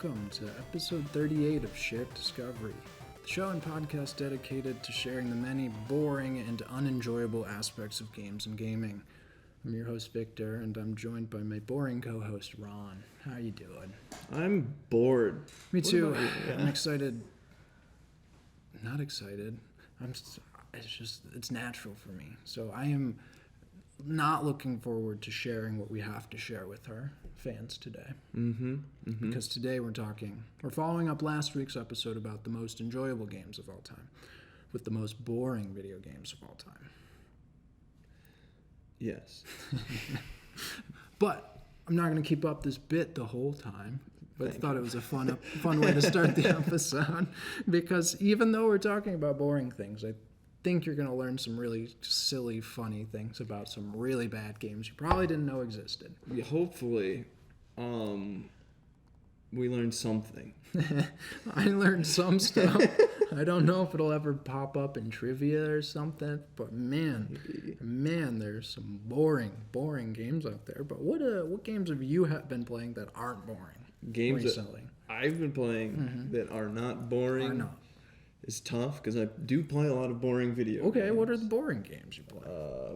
welcome to episode 38 of Shared Discovery, the show and podcast dedicated to sharing the many boring and unenjoyable aspects of games and gaming. I'm your host, Victor, and I'm joined by my boring co-host, Ron. How you doing? I'm bored. Me too. I'm excited. Not excited. It's natural for me. So I am not looking forward to sharing what we have to share with our fans today. Because today we're following up last week's episode about the most enjoyable games of all time with the most boring video games of all time. Yes. But I'm not going to keep up this bit the whole time. But I thought it was a fun way to start the episode. Because even though we're talking about boring things, I think you're going to learn some really silly, funny things about some really bad games you probably didn't know existed. Yeah, hopefully, we learned something. I learned some stuff. I don't know if it'll ever pop up in trivia or something, but man, there's some boring games out there. But what games have you been playing that aren't boring? Games recently that I've been playing that are not boring. Are not. It's tough because I do play a lot of boring video games. Okay, what are the boring games you play?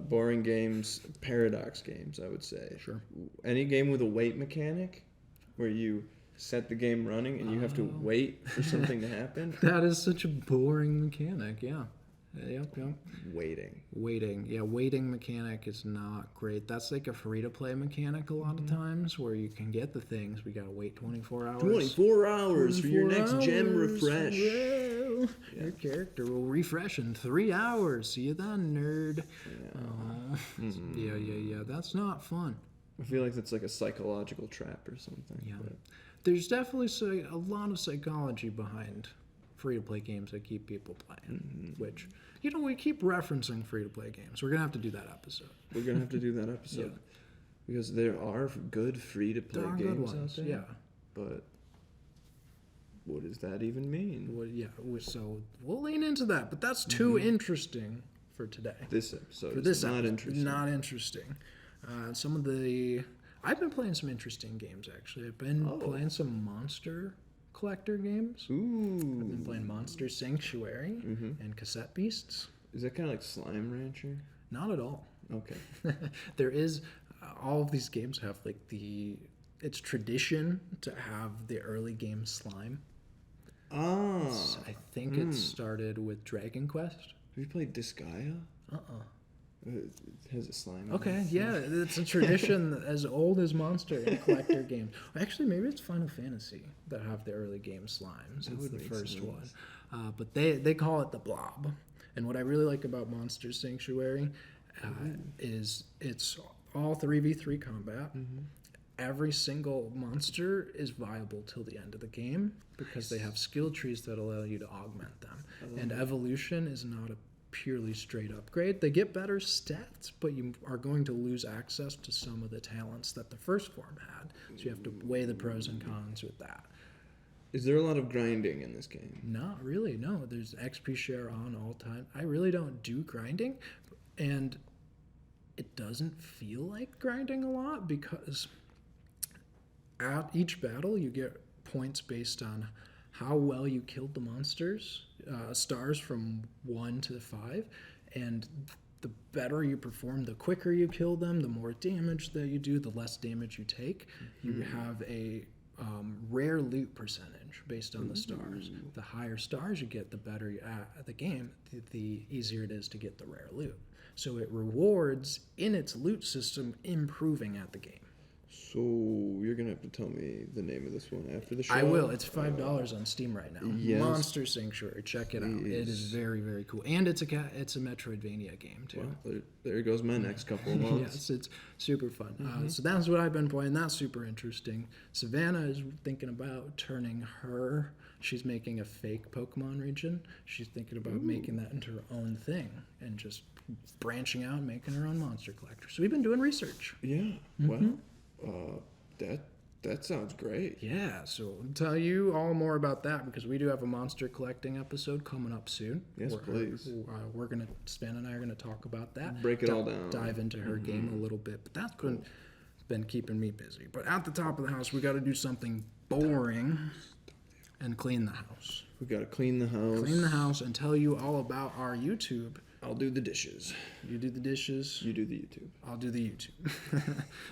Boring games, paradox games, I would say. Sure. Any game with a wait mechanic where you set the game running and you have to wait for something to happen. That is such a boring mechanic, yeah. Yep. Waiting. Yeah, waiting mechanic is not great. That's like a free-to-play mechanic a lot of times where you can get the things. We got to wait 24 hours. 24 hours for your next gem refresh. Well, your character will refresh in 3 hours. See you then, nerd. Yeah. That's not fun. I feel like that's like a psychological trap or something. Yeah. But there's definitely a lot of psychology behind free-to-play games that keep people playing, which, we keep referencing free-to-play games. We're going to have to do that episode. Because there are good free-to-play games out there. Yeah. But what does that even mean? So we'll lean into that, but that's too interesting for today. This episode is not interesting. Not interesting. I've been playing some interesting games, actually. I've been playing some monster collector games. Ooh. I've been playing Monster Sanctuary and Cassette Beasts. Is that kind of like Slime Rancher? Not at all. Okay. There is, all of these games have it's tradition to have the early game slime. I think it started with Dragon Quest. Have you played Disgaea? It has a slime. Okay, yeah, it's a tradition as old as Monster and collector games. Actually, maybe it's Final Fantasy that have the early game slimes. It's the first one. But they call it the Blob. And what I really like about Monster Sanctuary is it's all 3v3 combat. Every single monster is viable till the end of the game because they have skill trees that allow you to augment them. And evolution is not a purely straight upgrade. They get better stats, but you are going to lose access to some of the talents that the first form had. So you have to weigh the pros and cons with that. Is there a lot of grinding in this game? Not really, no. There's XP share on all time. I really don't do grinding, and it doesn't feel like grinding a lot because at each battle you get points based on how well you killed the monsters, stars from 1 to 5, and the better you perform, the quicker you kill them, the more damage that you do, the less damage you take. You have a rare loot percentage based on the stars. The higher stars you get, the better you at the game, the easier it is to get the rare loot. So it rewards in its loot system improving at the game. So you're going to have to tell me the name of this one after the show? I will. It's $5 on Steam right now. Yes. Monster Sanctuary. Check it out. It is very, very cool. And it's a Metroidvania game, too. Well, there goes my next couple of months. Yes, it's super fun. So that's what I've been playing. That's super interesting. Savannah is thinking about turning she's making a fake Pokemon region. She's thinking about making that into her own thing and just branching out and making her own monster collector. So we've been doing research. Yeah. Well, that sounds great. Yeah, so I'll tell you all more about that because we do have a monster collecting episode coming up soon. Yes, please. Span and I are gonna talk about that. Break it all down. Dive into her game a little bit, but that's been keeping me busy. But at the top of the house, we got to do something boring, and clean the house. We gotta clean the house. Clean the house and tell you all about our YouTube. I'll do the dishes. You do the dishes. You do the YouTube. I'll do the YouTube.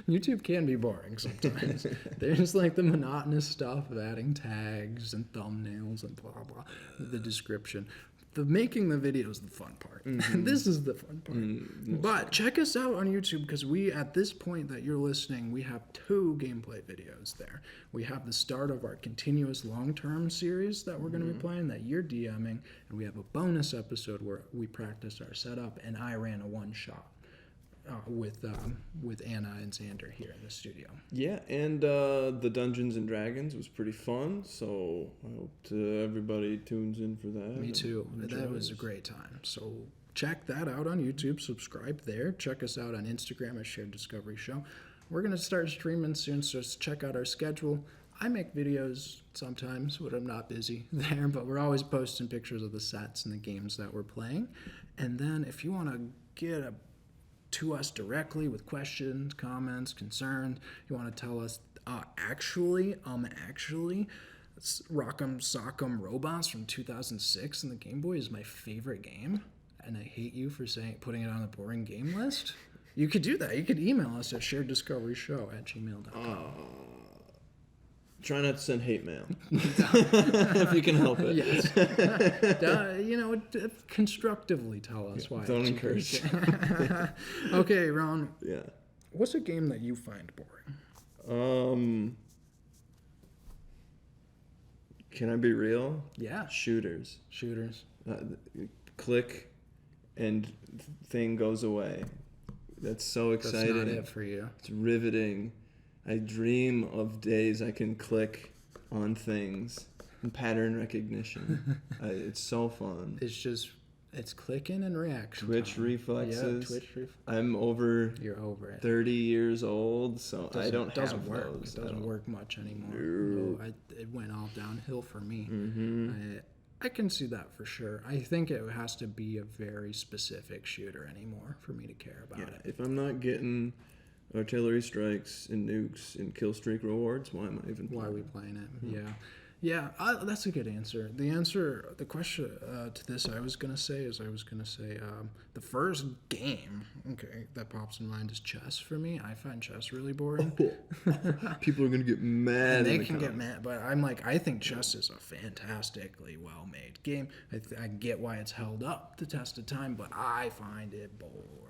YouTube can be boring sometimes. There's like the monotonous stuff of adding tags and thumbnails and blah blah. The description. The making the video is the fun part. This is the fun part. But check us out on YouTube because we, at this point that you're listening, we have 2 gameplay videos there. We have the start of our continuous long-term series that we're going to be playing that you're DMing, and we have a bonus episode where we practiced our setup and I ran a one-shot with Anna and Xander here in the studio. Yeah, and the Dungeons and Dragons was pretty fun, so I hope everybody tunes in for that. Me too. That was a great time. So check that out on YouTube. Subscribe there. Check us out on Instagram at Shared Discovery Show. We're going to start streaming soon, so check out our schedule. I make videos sometimes when I'm not busy there, but we're always posting pictures of the sets and the games that we're playing. And then if you want to get to us directly with questions, comments, concerns, you want to tell us, actually, Rock'em Sock'em Robots from 2006 in the Game Boy is my favorite game, and I hate you for putting it on the boring game list. You could do that. You could email us at shareddiscoveryshow@gmail.com. Try not to send hate mail if you can help it. Yes. Constructively tell us why. Don't encourage. Okay, Ron. Yeah. What's a game that you find boring? Can I be real? Yeah. Shooters. Click and thing goes away. That's so exciting. That's not it for you. It's riveting. I dream of days I can click on things and pattern recognition. It's so fun. It's clicking and reaction. Twitch reflexes. Yeah, Twitch reflexes. I'm over. You're over it. 30 years old, so I don't have work. those. It doesn't work much anymore. No. It went all downhill for me. Mm-hmm. I can see that for sure. I think it has to be a very specific shooter anymore for me to care about it. If I'm not getting artillery strikes and nukes and kill streak rewards, why am I even playing? Why are we playing it? Yeah, that's a good answer. The question to this I was going to say the first game, that pops in mind is chess for me. I find chess really boring. People are going to get mad. They can get mad, but I think chess is a fantastically well-made game. I get why it's held up the test of time, but I find it boring.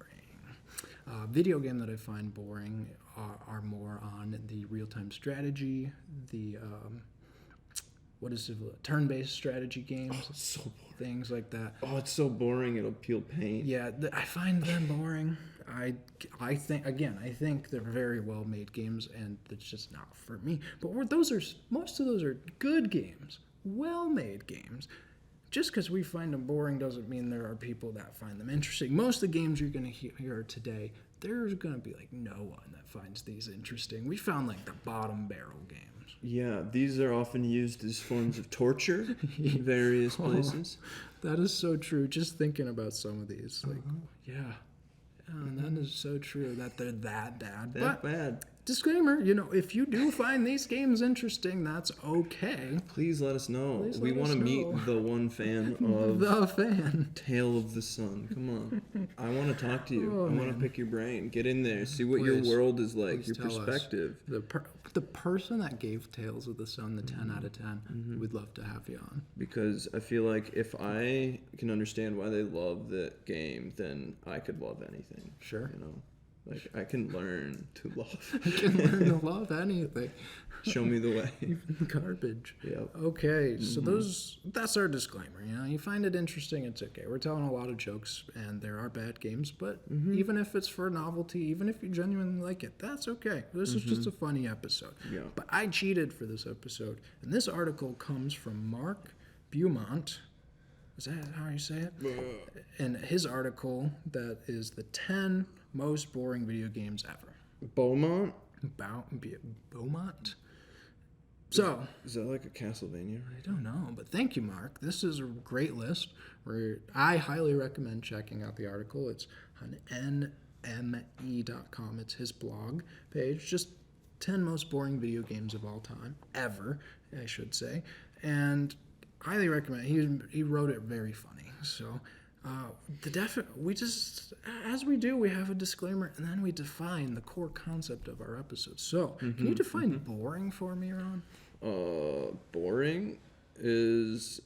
Video game that I find boring are more on the real-time strategy, the turn-based strategy games, so boring. Things like that. Oh, it's so boring. It'll peel paint. Yeah, I find them boring. I think they're very well-made games, and it's just not for me. But most of those are good games, well-made games. Just because we find them boring doesn't mean there are people that find them interesting. Most of the games you're going to hear today, there's going to be no one that finds these interesting. We found the bottom barrel games. Yeah, these are often used as forms of torture in various places. That is so true. Just thinking about some of these, that is so true that they're that bad. Bad. Disclaimer, if you do find these games interesting, that's okay. Please let us know. We want to meet the one fan of the fan. Tale of the Sun. Come on. I want to talk to you. I want to pick your brain. Get in there. See what your world is like, your perspective. The person that gave Tales of the Sun the 10 out of 10, we'd love to have you on. Because I feel like if I can understand why they love the game, then I could love anything. Sure. I can learn to love. I can learn to love anything. Show me the way. Even garbage. Yep. Okay, so that's our disclaimer. You find it interesting, it's okay. We're telling a lot of jokes, and there are bad games, but even if it's for novelty, even if you genuinely like it, that's okay. This is just a funny episode. Yeah. But I cheated for this episode, and this article comes from Mark Beaumont. Is that how you say it? And his article that is the 10 most boring video games ever. Beaumont? Beaumont? So. Is that like a Castlevania? I don't know, but thank you, Mark. This is a great list where I highly recommend checking out the article. It's on nme.com. It's his blog page. Just 10 most boring video games of all time, ever, I should say. And highly recommend it. He wrote it very funny. So we just, as we do, we have a disclaimer, and then we define the core concept of our episode. So can you define boring for me, Ron? Boring is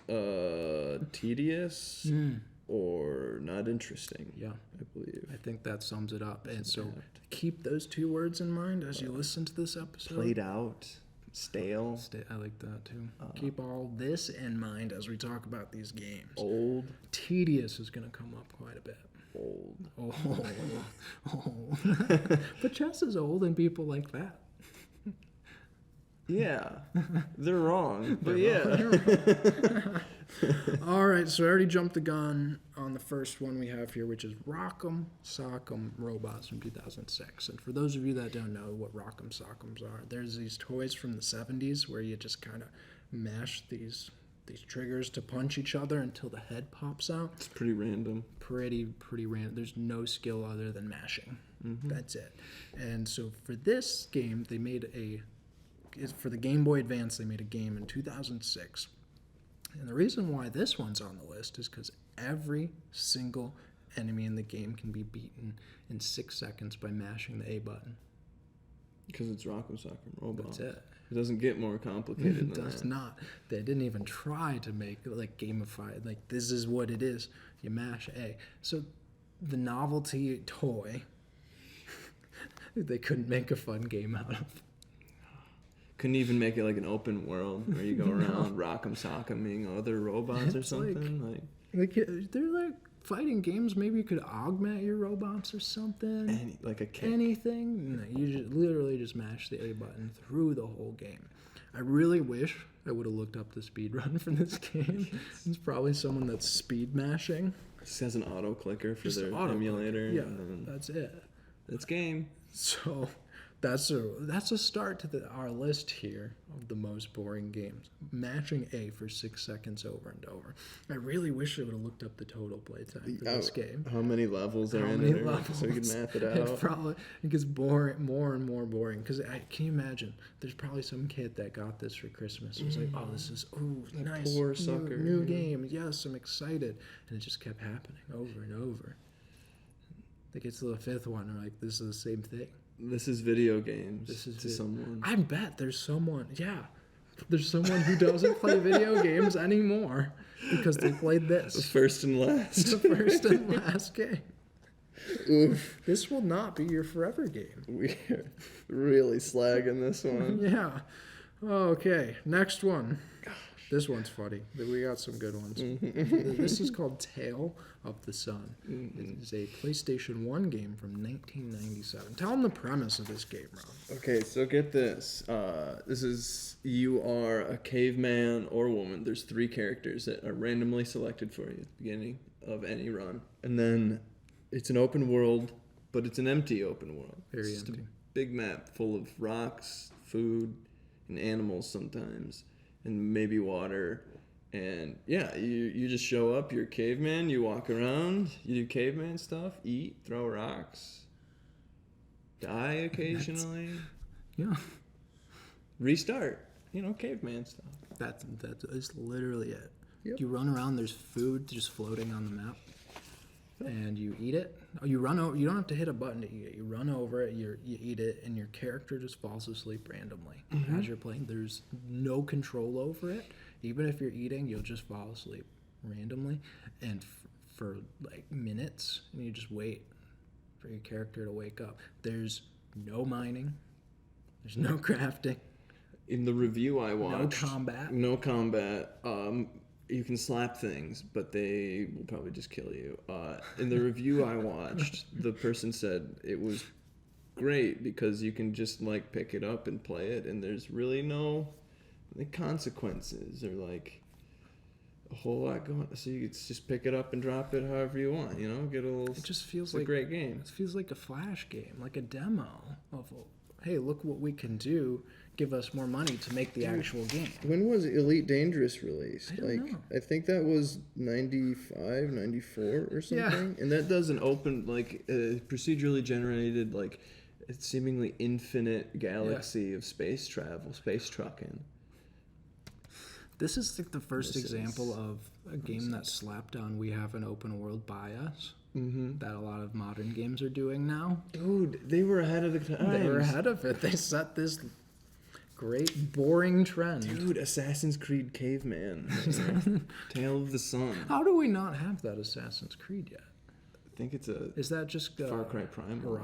tedious or not interesting. Yeah, I believe. I think that sums it up. And so keep those two words in mind as you listen to this episode. Played out, stale. I like that too. Keep all this in mind as we talk about these games. Old. Tedious is going to come up quite a bit. Old. Old. But chess is old and people like that. Yeah, they're wrong, but All right, so I already jumped the gun on the first one we have here, which is Rock'em Sock'em Robots from 2006. And for those of you that don't know what Rock'em Sock'ems are, there's these toys from the 70s where you just kind of mash these triggers to punch each other until the head pops out. It's pretty random. Pretty random. There's no skill other than mashing. That's it. And so for this game, they made for the Game Boy Advance, they made a game in 2006. And the reason why this one's on the list is because every single enemy in the game can be beaten in 6 seconds by mashing the A button. Because it's Rock'em Sock'em Robots. That's it. It doesn't get more complicated It than does that. not. They didn't even try to make it like gamified. Like, this is what it is. You mash A. So the novelty toy, they couldn't make a fun game out of. Couldn't even make it like an open world where you go around Rock'em Sock'eming other robots or It's something. They're like fighting games. Maybe you could augment your robots or something. Like a kick. Anything. No, you literally just mash the A button through the whole game. I really wish I would have looked up the speed run for this game. It's probably someone that's speed mashing. Just has an auto clicker for Just their auto emulator. Yeah, And that's it. it's game. So that's a start to our list here of the most boring games. Matching A for 6 seconds over and over. I really wish I would have looked up the total playtime for this game. How many levels are in it? So we can math it out. It gets boring, more and more boring. Because can you imagine? There's probably some kid that got this for Christmas. It was like, oh, this is nice, poor sucker. new game. Yes, I'm excited, and it just kept happening over and over. They get to the fifth one, and like, this is the same thing. This is video games to someone. I bet there's someone who doesn't play video games anymore because they played this. The first and last. The first and last game. Oof. This will not be your forever game. We're really slagging this one. Yeah. Okay, next one. This one's funny. We got some good ones. This is called Tale of the Sun. It is a PlayStation 1 game from 1997. Tell them the premise of this game, Rob. Okay, so get this. This is, you are a caveman or woman. There's 3 characters that are randomly selected for you at the beginning of any run. And then it's an open world, but it's an empty open world. Very it's empty. A big map full of rocks, food, and animals sometimes. And maybe water, and yeah, you just show up, you're a caveman, you walk around, you do caveman stuff, eat, throw rocks, die occasionally, Yeah. restart, caveman stuff. That is literally it. Yep. You run around, there's food just floating on the map, and you eat it. Oh, you run over. You don't have to hit a button to eat it. You run over it, you eat it, and your character just falls asleep randomly as you're playing. There's no control over it. Even if you're eating, you'll just fall asleep randomly, and for like minutes, and you just wait for your character to wake up. There's no mining. There's no crafting. In the review I watched, No combat. No combat. You can slap things, but they will probably just kill you. In the review I watched, the person said it was great because you can just like pick it up and play it, and there's really no consequences or like a whole lot going. So you can just pick it up and drop it however you want. Get a little. It just feels it's like a great game. It feels like a Flash game, like a demo of, hey, look what we can do. Give us more money to make the actual game. When was Elite Dangerous released? I don't know. I think that was 95, 94 or something. Yeah. And that does an open, procedurally generated, its seemingly infinite galaxy of space travel, space trucking. This is like the first This example is of a game that slapped on we have an open world bias that a lot of modern games are doing now. Dude, they were ahead of the times. They were ahead of it. They set this great boring trend. Dude, Assassin's Creed Caveman. Tale of the Sun. How do we not have that Assassin's Creed yet? I think it's a Is that just Far Cry Primal.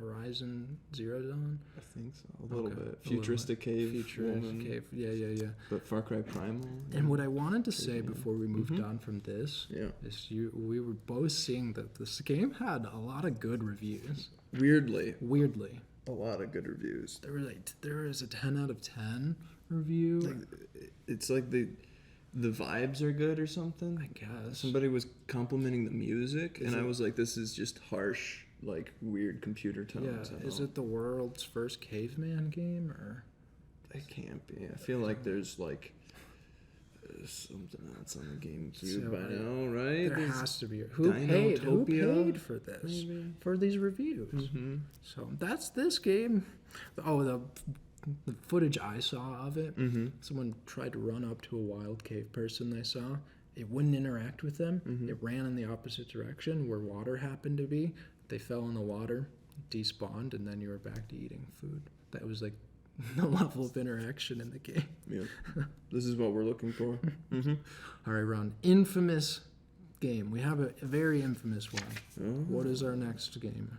Horizon Zero Dawn? I think so. A little Okay, bit. a Futuristic cave. Futuristic woman. cave. Yeah. But Far Cry Primal. And what I wanted to say before we moved on from this Yeah. is we were both seeing that this game had a lot of good reviews. Weirdly, Weirdly, a lot of good reviews. there was a 10 out of 10 review. It's like the vibes are good or something. I guess. Somebody was complimenting the music, and I was like, this is just harsh, like weird computer tones. Yeah, is it the world's first caveman game or? It can't be. I feel like there's like something else on the GameCube by now, right? There There's has to be. Who paid Dinotopia, for this? maybe? For these reviews? Mm-hmm. So that's this game. Oh, the footage I saw of it. Mm-hmm. Someone tried to run up to a wild cave person they saw. It wouldn't interact with them. Mm-hmm. It ran in the opposite direction where water happened to be. They fell in the water, despawned, and then you were back to eating food. That was like the level of interaction in the game. Yeah. This is what we're looking for. Mm-hmm. All right, Ron. Infamous game. We have a very infamous one. Oh. What is our next game?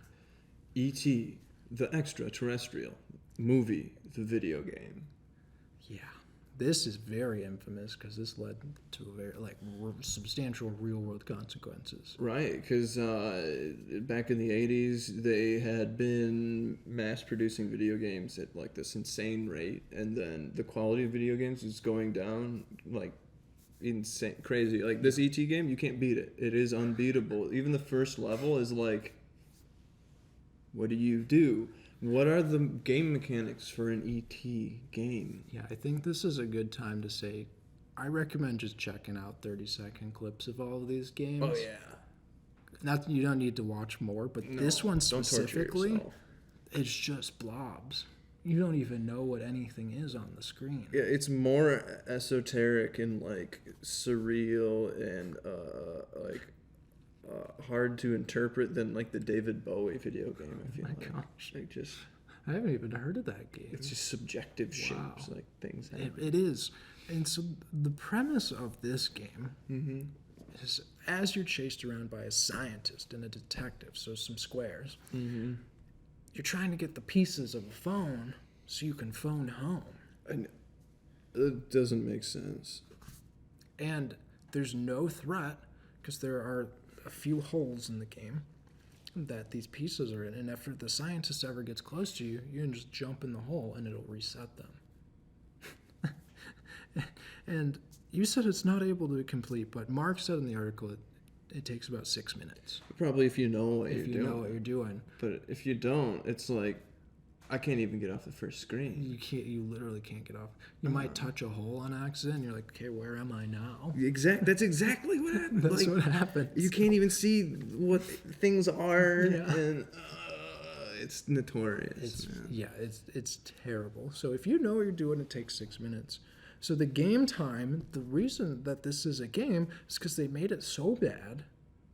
E.T., the extraterrestrial movie, the video game. Yeah. This is very infamous because this led to very substantial real world consequences. Right, because back in the 80s, they had been mass producing video games at like this insane rate, and then the quality of video games is going down like insane, crazy. Like this ET game, you can't beat it. It is unbeatable. Even the first level is like, what do you do? What are the game mechanics for an ET game? Yeah, I think this is a good time to say I recommend just checking out 30-second clips of all of these games. Oh yeah. Not you don't need to watch more, but No, this one don't torture specifically, yourself. it's just blobs. You don't even know what anything is on the screen. Yeah, it's more esoteric and like surreal and hard to interpret than like the David Bowie video game. I feel My like. gosh. Like just I haven't even heard of that game. it's just subjective Wow. shapes, like things happen. It is. And so the premise of this game is as you're chased around by a scientist and a detective, so some squares, you're trying to get the pieces of a phone so you can phone home. And it doesn't make sense. And there's no threat because there are a few holes in the game that these pieces are in. And after the scientist ever gets close to you, you can just jump in the hole and it'll reset them. And you said it's not able to complete, but Mark said in the article it takes about 6 minutes. Probably if you know what If you're you doing. know what you're doing. But if you don't, it's like I can't even get off the first screen. You literally can't get off. You might touch a hole on accident and you're like, okay, where am I now? That's exactly what happened. That's Like, what happens. you can't even see what things are, Yeah. and it's notorious. man. It's terrible. So if you know what you're doing, it takes 6 minutes. So the game time, the reason that this is a game is because they made it so bad.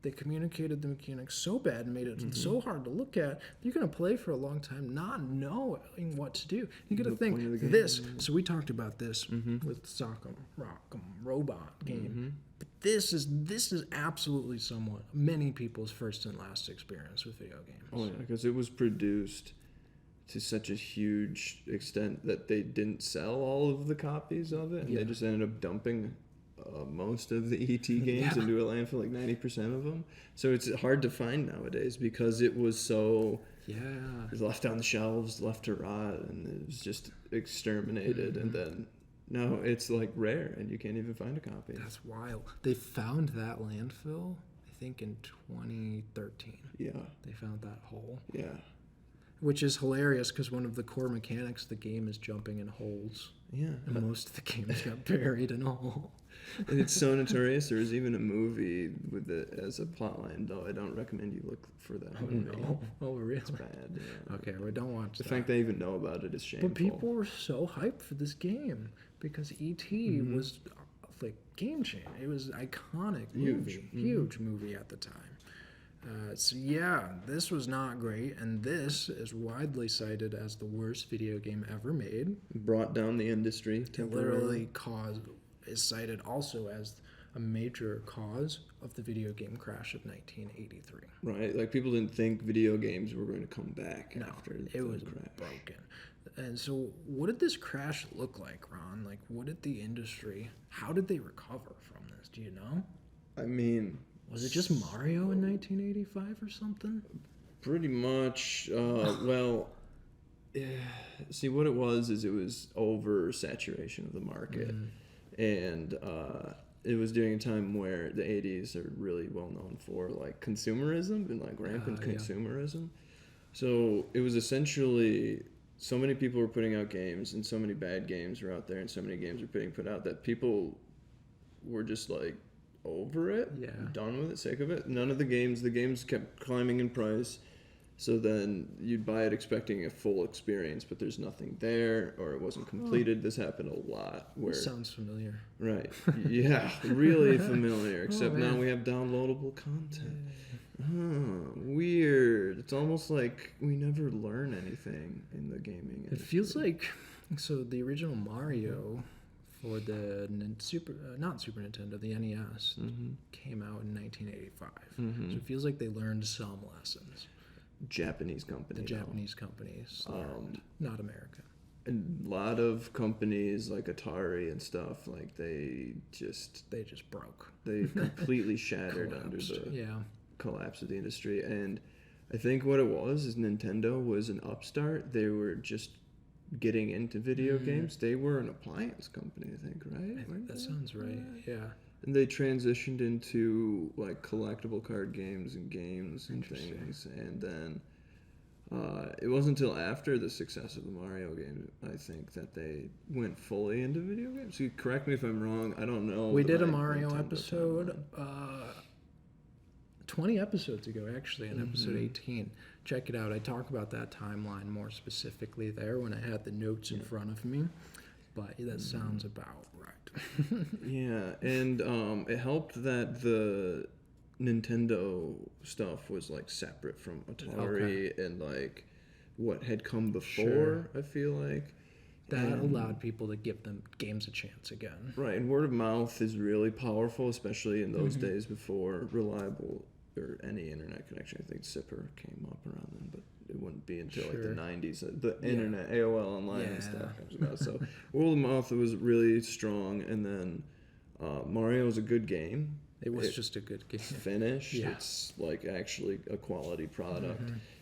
They communicated the mechanics so bad and made it so hard to look at. You're going to play for a long time not knowing what to do. You're going to point of the think game. this. So we talked about this with Sock'em Rock'em Robot game. But this is absolutely many people's first and last experience with video games. Oh yeah, because it was produced to such a huge extent that they didn't sell all of the copies of it, and they just ended up dumping most of the ET games into a landfill, like 90% of them. So it's hard to find nowadays because it was so left on the shelves, left to rot, and it was just exterminated. And then now it's like rare, and you can't even find a copy. That's wild. They found that landfill, I think, in 2013. Yeah, They found that hole. yeah, Which is hilarious because one of the core mechanics of the game is jumping in holes Yeah. And most of the games got buried in a hole. It's so notorious. There was even a movie with it as a plotline, though I don't recommend you look for that movie. No. Oh, really? It's bad. Yeah. Okay, we don't watch The that. fact they even know about it is shameful. But people were so hyped for this game because E.T. was like game changer. It was iconic movie, huge movie at the time. So yeah, this was not great, and this is widely cited as the worst video game ever made. Brought down the industry. It literally is cited also as a major cause of the video game crash of 1983. Right, like people didn't think video games were going to come back No, after it was crash. broken. And so, what did this crash look like, Ron? Like, what did the industry? How did they recover from this? Do you know? I mean, Was it just Mario in 1985 or something? pretty much. Well, yeah, see what it was is it was oversaturation of the market, and it was during a time where the 80s are really well known for like consumerism and like rampant consumerism. So it was essentially so many people were putting out games and so many bad games were out there and so many games were being put out that people were just like over it, done with it, sick of it. None of the games kept climbing in price. So then you'd buy it expecting a full experience, but there's nothing there, or it wasn't completed. This happened a lot. Where Sounds familiar. right, yeah, really familiar. Except now we have downloadable content. Weird. It's almost like we never learn anything in the gaming industry. It feels like so. The original Mario for the not Super Nintendo, the NES, came out in 1985. So it feels like they learned some lessons. Japanese company. The Japanese companies, not America. And a lot of companies like Atari and stuff, like they just broke. They completely shattered under the collapse of the industry. And I think what it was is Nintendo was an upstart. They were just getting into video games. They were an appliance company, I think, right? That sounds right. Yeah. And they transitioned into like collectible card games and things. And then it wasn't until after the success of the Mario game, I think, that they went fully into video games. So correct me if I'm wrong. I don't know. We did a Mario episode 20 episodes ago, actually, in episode 18. Check it out. I talk about that timeline more specifically there when I had the notes in front of me. But that sounds about right. Yeah, and it helped that the Nintendo stuff was like separate from Atari and like what had come before. I feel like that allowed people to give them games a chance again. Right, and word of mouth is really powerful, especially in those days before reliable or any internet connection. I think Zipper came up around then, but it wouldn't be until like the 90s the internet, AOL Online and stuff comes about. So word of mouth was really strong, and then Mario was a good game. It was just a good game. Finished. It's like actually a quality product,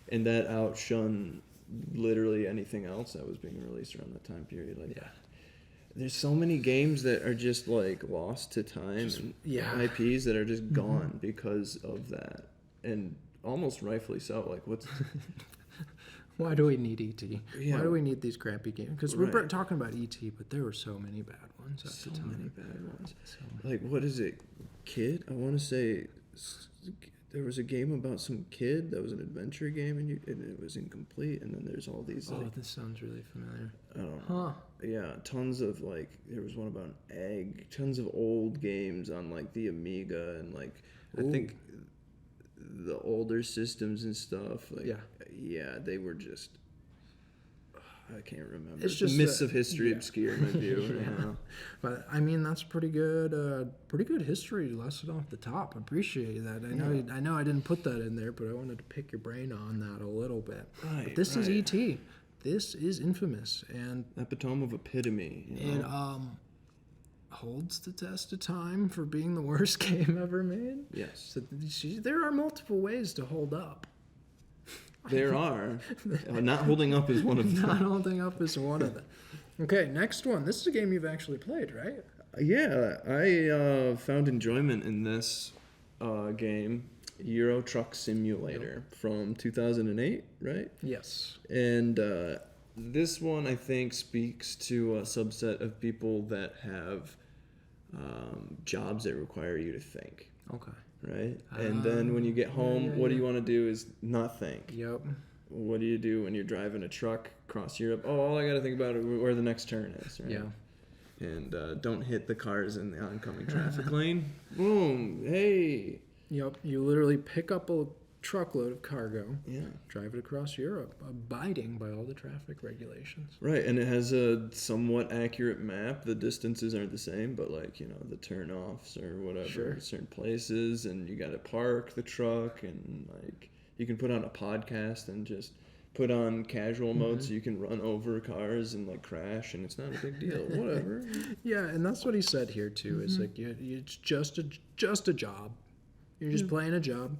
and that outshone literally anything else that was being released around that time period. Like, there's so many games that are just like lost to time, and IPs that are just gone because of that, and almost rightfully so. Like, what's why do we need E.T.? Why do we need these crappy games? Because we're talking about E.T., but there were so many bad ones at the time. So many bad ones. Like, what is it? Kid? I want to say there was a game about some kid that was an adventure game, and it was incomplete. And then there's all these. Oh, this sounds really familiar. I don't know. Yeah, tons of like. There was one about an egg. Tons of old games on like the Amiga and like I think the older systems and stuff. Like, yeah, they were just. I can't remember. It's just myths of history obscure my view. But I mean, that's pretty good history lesson off the top. I appreciate that. I know I didn't put that in there, but I wanted to pick your brain on that a little bit. Right. But this is E.T. This is infamous and epitome of epitome. It holds the test of time for being the worst game ever made. Yes. So there are multiple ways to hold up. There are. Not holding up is one of them. Not holding up is one of them. Okay, next one. This is a game you've actually played, right? Yeah, I found enjoyment in this game, Euro Truck Simulator, from 2008, right? Yes. And This one, I think, speaks to a subset of people that have jobs that require you to think, Okay. right? And then when you get home, what do you want to do is not think. Yep. What do you do when you're driving a truck across Europe? Oh, all I got to think about is where the next turn is, right? Yeah. And don't hit the cars in the oncoming traffic lane. Boom. Hey. Yep. You literally pick up a truckload of cargo, Yeah. drive it across Europe, abiding by all the traffic regulations. Right, and it has a somewhat accurate map. The distances aren't the same, but like, the turn-offs or whatever, Sure. certain places, and you got to park the truck, and like you can put on a podcast and just put on casual mode so you can run over cars and like crash, and it's not a big deal. Whatever. Yeah, and that's what he said here too. It's like it's just a job. You're just playing a job.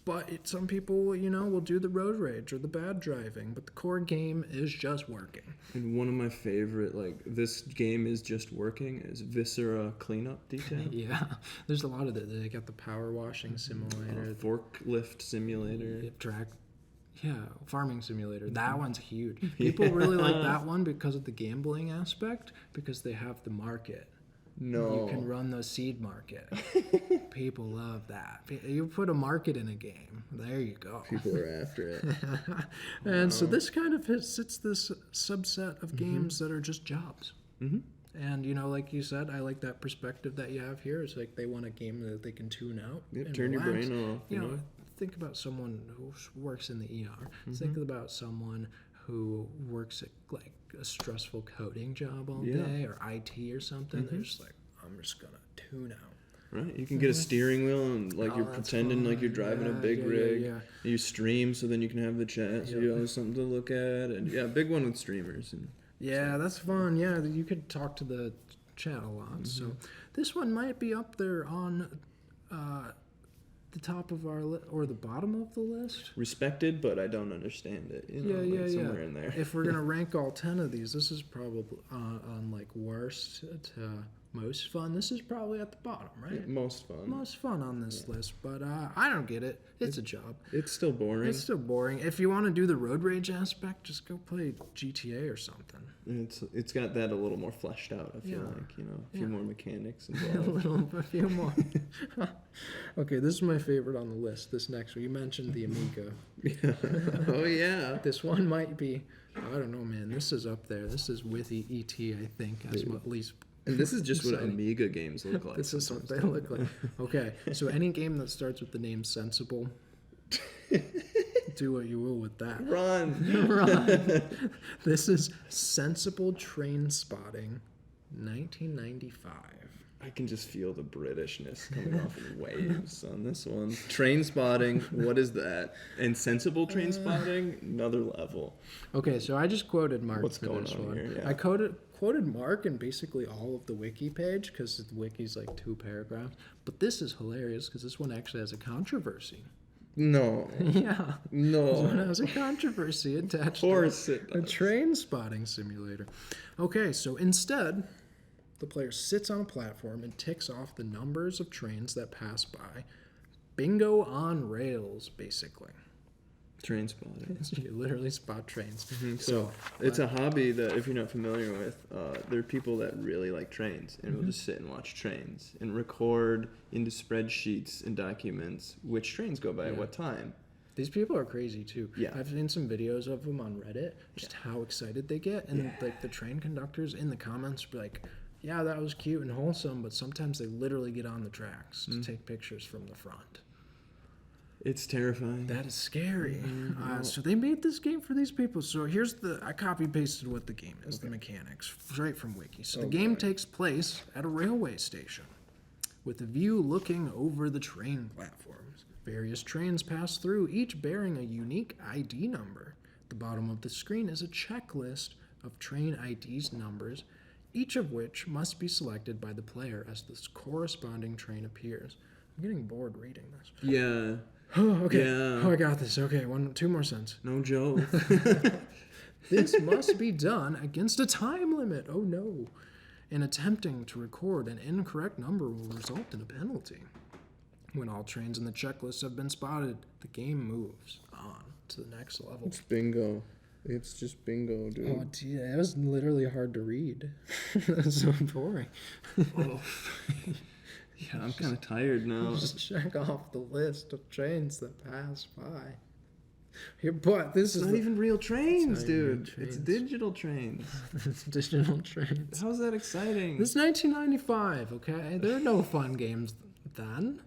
But some people, will do the road rage or the bad driving. But the core game is just working. And one of my favorite, like, this game is just working, is Viscera Cleanup Detail. Yeah, there's a lot of it. They got the power washing simulator, Forklift Simulator. farming simulator. That one's huge. People really like that one because of the gambling aspect, because they have the market. No. You can run the seed market. People love that. You put a market in a game. There you go. People are after it. And so this kind of fits this subset of games that are just jobs. Mm-hmm. And, like you said, I like that perspective that you have here. It's like they want a game that they can tune out. Yep, and turn relax. your brain off. You know, think about someone who works in the ER. Think about someone who works at like a stressful coding job all day or IT or something. They're just like, I'm just going to tune out. Right, you can get a steering wheel and like you're pretending like you're driving a big rig. Yeah. You stream so then you can have the chat so you have something to look at. And big one with streamers. And yeah, that's fun. Yeah, you could talk to the chat a lot. So this one might be up there on the top of our list or the bottom of the list. respected, but I don't understand it. Somewhere in there. If we're gonna rank all 10 of these, this is probably on like worst to most fun. This is probably at the bottom, right? Yeah, most fun. Most fun on this list, but I don't get it. It's a job. It's still boring. It's still boring. If you want to do the road rage aspect, just go play GTA or something. It's got that a little more fleshed out. I feel like a few more mechanics involved. A few more. Okay, this is my favorite on the list. This next one, you mentioned the Amiga. Oh yeah. This one might be. I don't know, man. This is up there. This is with ET, I think, as at least. And this is just exciting. what Amiga games look like. This is what they look like. Okay, so any game that starts with the name Sensible, do what you will with that. Run. This is Sensible Train Spotting, 1995. I can just feel the Britishness coming off in waves on this one. Train spotting, what is that? And sensible train spotting, another level. Okay, so I just quoted Mark What's for going this on one. here? Yeah. I quoted Mark in basically all of the wiki page because the wiki's like 2 paragraphs. But this is hilarious because this one actually has a controversy. No. Yeah. No. This one has a controversy attached Of course to it a does. train spotting simulator. Okay, so instead, the player sits on a platform and ticks off the numbers of trains that pass by. Bingo on rails, basically. Train spotting. You literally spot trains. So it's a hobby that, if you're not familiar with, there are people that really like trains and will just sit and watch trains and record into spreadsheets and documents which trains go by at what time. These people are crazy too. Yeah. I've seen some videos of them on Reddit, just how excited they get. And like the train conductors in the comments be like, yeah, that was cute and wholesome, but sometimes they literally get on the tracks to take pictures from the front. It's terrifying. That is scary. So they made this game for these people. So here's I copy pasted what the game is, the mechanics, straight from Wiki. So the game takes place at a railway station with a view looking over the train platforms. Various trains pass through, each bearing a unique ID number. At the bottom of the screen is a checklist of train IDs numbers, each of which must be selected by the player as the corresponding train appears. I'm getting bored reading this. Yeah. Oh, okay. Yeah. Oh, I got this. Okay, 2 more sentences. No joke. This must be done against a time limit. Oh no. And attempting to record an incorrect number will result in a penalty. When all trains in the checklist have been spotted, the game moves on to the next level. It's bingo. It's just bingo, dude. Oh, gee, it was literally hard to read. That's so boring. Oh. Yeah, I'm kind of tired now. Just check off the list of trains that pass by. Here, but this It's is not even real trains, It's not even real dude. It's trains. digital trains. it's digital trains. How's that exciting? This is 1995, okay? There are no fun games then.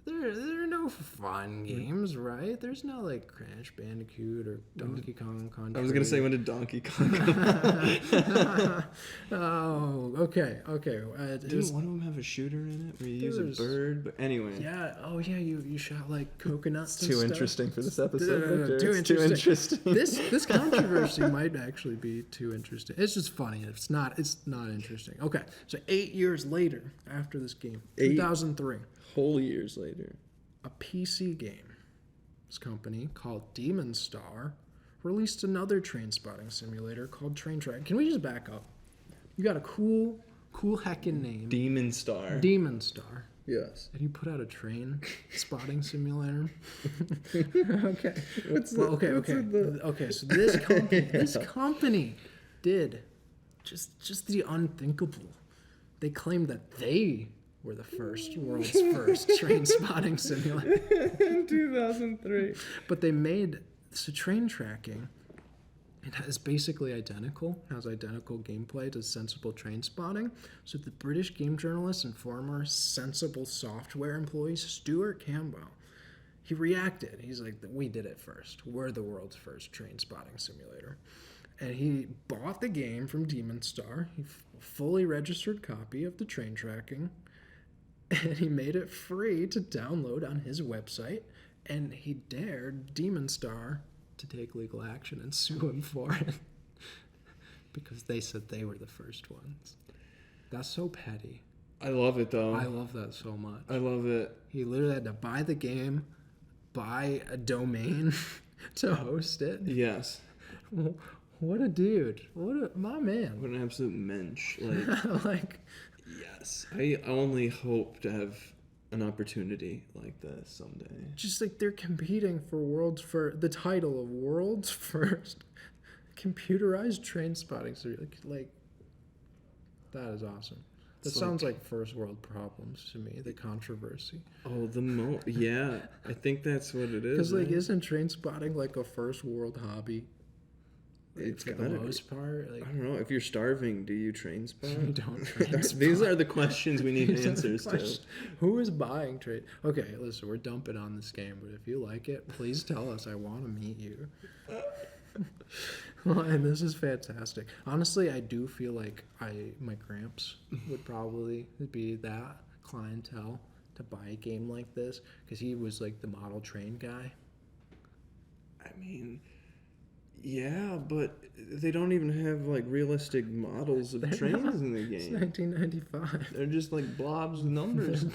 There are no fun games, right? There's no like Crash Bandicoot or Donkey Kong Country. I was gonna say, when did Donkey Kong come? Oh, okay. Didn't one of them have a shooter in it where you use a bird? But anyway. Yeah. Oh, yeah. You shot like coconuts. It's too interesting for this episode. Victor. Too It's too interesting. This controversy might actually be too interesting. It's just funny. It's not interesting. Okay. So 8 years later, after this game, 2003. Whole years later, a PC games company called Demon Star released another train spotting simulator called Train Track. Can we just back up? You got a cool heckin' name. Demon Star. Demon Star. Yes. And you put out a train spotting simulator. Okay. Okay. So this company did just the unthinkable. They claimed that they were the world's first train spotting simulator. In 2003. But they made, so train tracking, it is basically identical, has identical gameplay to Sensible Train Spotting. So the British game journalist and former Sensible Software employee, Stuart Campbell, he reacted. He's like, we did it first. We're the world's first train spotting simulator. And he bought the game from Demon Star. He fully registered copy of the train tracking. And he made it free to download on his website. And he dared Demon Star to take legal action and sue him for it. Because they said they were the first ones. That's so petty. I love it, though. I love that so much. I love it. He literally had to buy the game, buy a domain to host it. Yes. What a dude. My man. What an absolute mensch. Like, Like, yes. I only hope to have an opportunity like this someday. just like they're competing for the title of world's first computerized train spotting. So like that is awesome. That It's sounds like first world problems to me, the controversy. Oh, yeah. I think that's what it is. Because like, man. isn't train spotting like a first world hobby? It's For the most part, like, I don't know. If you're starving, do you train spot? you don't train spot. These are the questions we need These are the answers to. questions. Who is buying trade? Okay, listen, we're dumping on this game, but if you like it, please tell us. I want to meet you. Well, and this is fantastic. Honestly, I do feel like my gramps would probably be that clientele to buy a game like this because he was like the model train guy. I mean, yeah, but they don't even have like realistic models of trains in the It's game. 1995. They're just like blobs with numbers.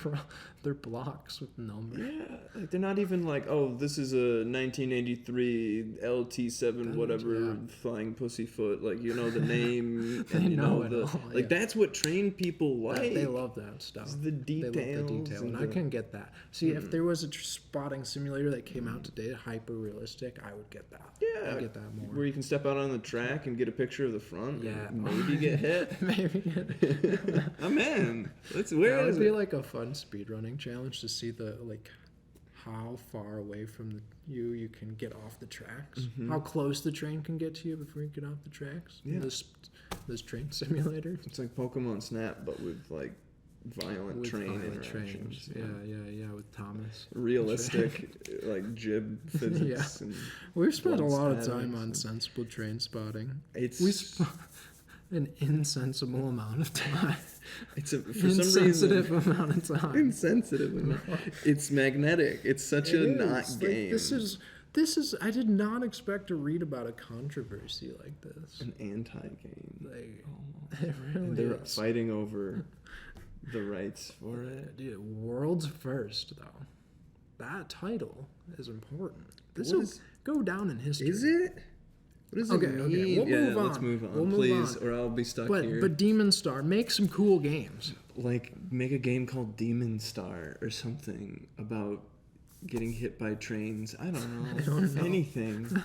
They're blocks with numbers. Yeah, like they're not even like, oh, this is a 1983 LT7 whatever flying pussyfoot. Like, you know the name. They and you know know it the all, like. yeah. That's what train people like. They love that stuff. It's the details. They love the detail, and I can get that. See, if there was a spotting simulator that came out today, hyper realistic, I would get that. Yeah, I'd get that more. Where you can step out on the track and get a picture of the front. Yeah. And maybe get hit. Maybe. I'm in. Where That is would be it? like a fun speedrunning challenge to see the how far away from you can get off the tracks, how close the train can get to you before you get off the tracks. Yeah. This train simulator. It's like Pokemon Snap, but with like violent With train violent interactions. trains. Yeah, with Thomas. Realistic, like jib physics. Yeah. And We've spent a blood lot of spattering time on and- sensible train spotting. It's We spent an insensible amount of time. it's a for some Insensitive reason amount of time. insensitive. It's magnetic. It's such a It not is. Like, game. this is. I did not expect to read about a controversy like this. an anti-game. Like, it really They're is. fighting over the rights for it. Dude, world's first though. That title is important. This What will is- go down in history. Is it? What does Okay, it okay, mean? we'll yeah, move let's on. move on, We'll move please, on. or I'll be stuck here. But Demon Star, make some cool games. Like, make a game called Demon Star or something about getting hit by trains. I don't know. I don't know. Anything.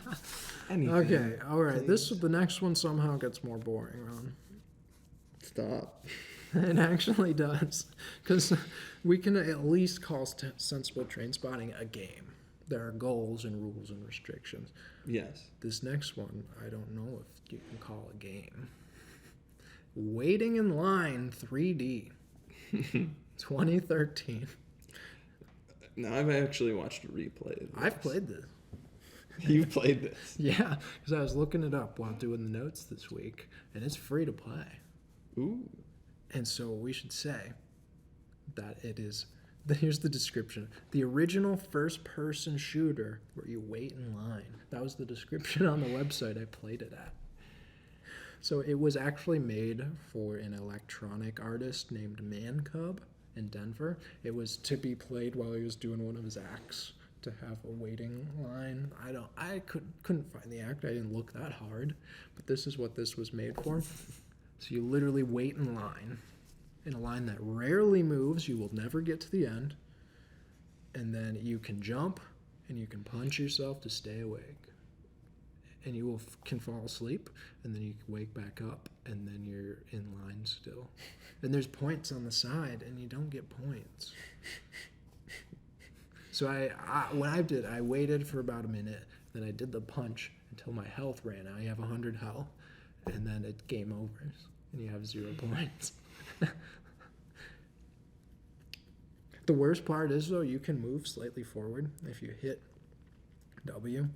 Anything. Okay, all right. Please. The next one somehow gets more boring, Ron. Stop. It actually does, because we can at least call sensible train spotting a game. There are goals and rules and restrictions. Yes. This next one, I don't know if you can call a game. Waiting in Line 3D, 2013. Now I've actually watched a replay of this. I've played this. You've played this? Yeah, because I was looking it up while doing the notes this week, and it's free to play. Ooh. And so we should say that it is, here's the description. The original first-person shooter where you wait in line. That was the description on the website I played it at. So it was actually made for an electronic artist named Man Cub in Denver. It was to be played while he was doing one of his acts, to have a waiting line. I couldn't find the act. I didn't look that hard, but this is what this was made for. So you literally wait in a line that rarely moves. You will never get to the end. And then you can jump and you can punch yourself to stay awake. And you can fall asleep, and then you can wake back up, and then you're in line still. And there's points on the side, and you don't get points. So I waited for about a minute, then I did the punch until my health ran out. You have 100 health, and then it game over, and you have 0 points. The worst part is, though, you can move slightly forward. If you hit W,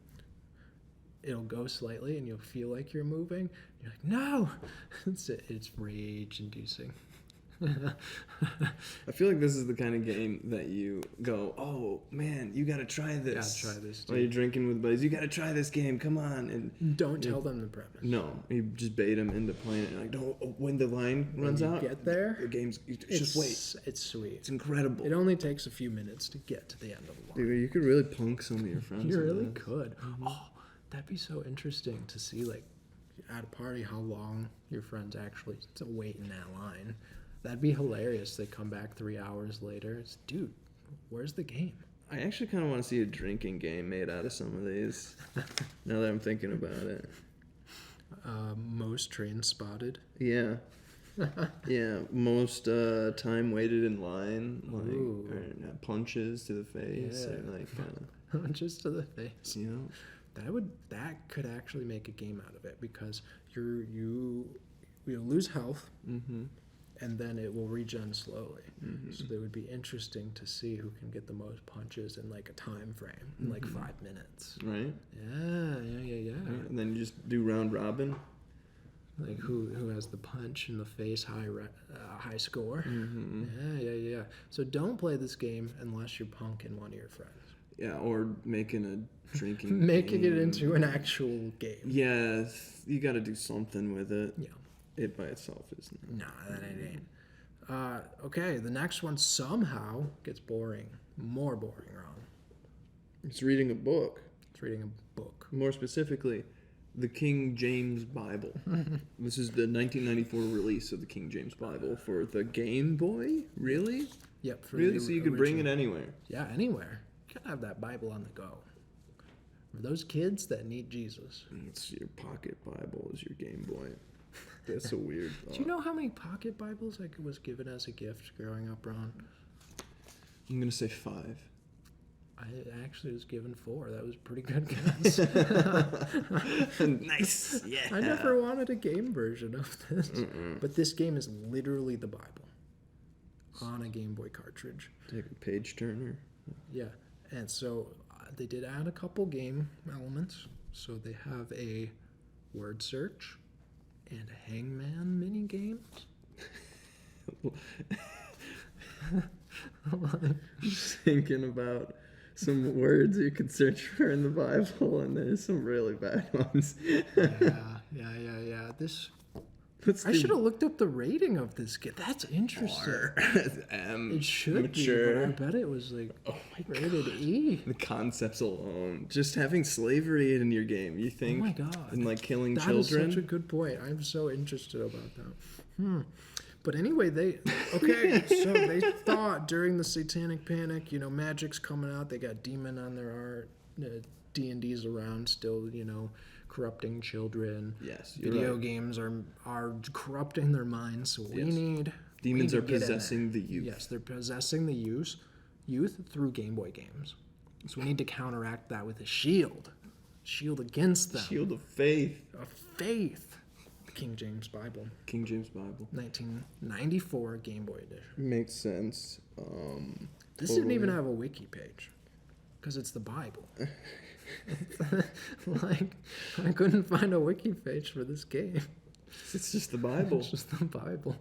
it'll go slightly, and you'll feel like you're moving. You're like, no! It's rage-inducing. I feel like this is the kind of game that you go, oh man, you gotta try this. Yeah, try this. While you're drinking with buddies, you gotta try this game. Come on, and don't tell them the premise. No, you just bait them into playing it. Like, don't. When the line runs out, get there. The game's just wait. It's sweet. It's incredible. It only takes a few minutes to get to the end of the line. Dude, you could really punk some of your friends. You really could. Mm-hmm. Oh, that'd be so interesting to see, like, at a party, how long your friends actually wait in that line. That'd be hilarious. They come back 3 hours later. It's, dude, where's the game? I actually kind of want to see a drinking game made out of some of these. Now that I'm thinking about it. Most trains spotted. Yeah. Yeah. Most time waited in line. Like, or, punches to the face. Yeah. Or, like, punches to the face. You know? That could actually make a game out of it, because you'll lose health. Mm-hmm. And then it will regen slowly. Mm-hmm. So it would be interesting to see who can get the most punches in like a time frame, in like 5 minutes. Right? Yeah. Right. And then you just do round robin. Like who has the punch in the face, high score. Mm-hmm. Yeah. So don't play this game unless you're punking one of your friends. Yeah, or making a drinking Making game. it into an actual game. Yeah, you got to do something with it. Yeah. It by itself is not. Nah, that ain't. Okay, the next one somehow gets boring. More boring, Ron. It's reading a book. It's reading a book. More specifically, the King James Bible. This is the 1994 release of the King James Bible for the Game Boy? Really? Yep. For really? So you could bring it anywhere? Yeah, anywhere. You gotta have that Bible on the go. For those kids that need Jesus. It's your pocket Bible is your Game Boy. That's a weird thought. Do you know how many pocket Bibles I was given as a gift growing up, Ron? I'm going to say 5. I actually was given 4. That was a pretty good guess. Nice. Yeah. I never wanted a game version of this. But this game is literally the Bible on a Game Boy cartridge. Take a page turner. Yeah. And so they did add a couple game elements. So they have a word search and a hangman mini game. Just thinking about some words you could search for in the Bible, and there's some really bad ones. Yeah. I should have looked up the rating of this game. That's interesting. It should mature. be, but I bet it was like rated God. E. The concepts alone, just having slavery in your game, you think? Oh my God! And like killing that children. That is such a good point. I'm so interested about that. But anyway, so they thought during the Satanic Panic, magic's coming out. They got demon on their art. D&D's around still, corrupting children. Yes, you're Video right. games are corrupting their minds. So we Yes. need Demons we are need to get in possessing there. the youth. Yes, they're possessing the youth through Game Boy games. So we need to counteract that with a shield against them. Shield of faith. Of faith. King James Bible. King James Bible. 1994 Game Boy edition. Makes sense. This didn't even have a wiki page because it's the Bible. Like, I couldn't find a wiki page for this game. It's just the Bible. It's just the Bible.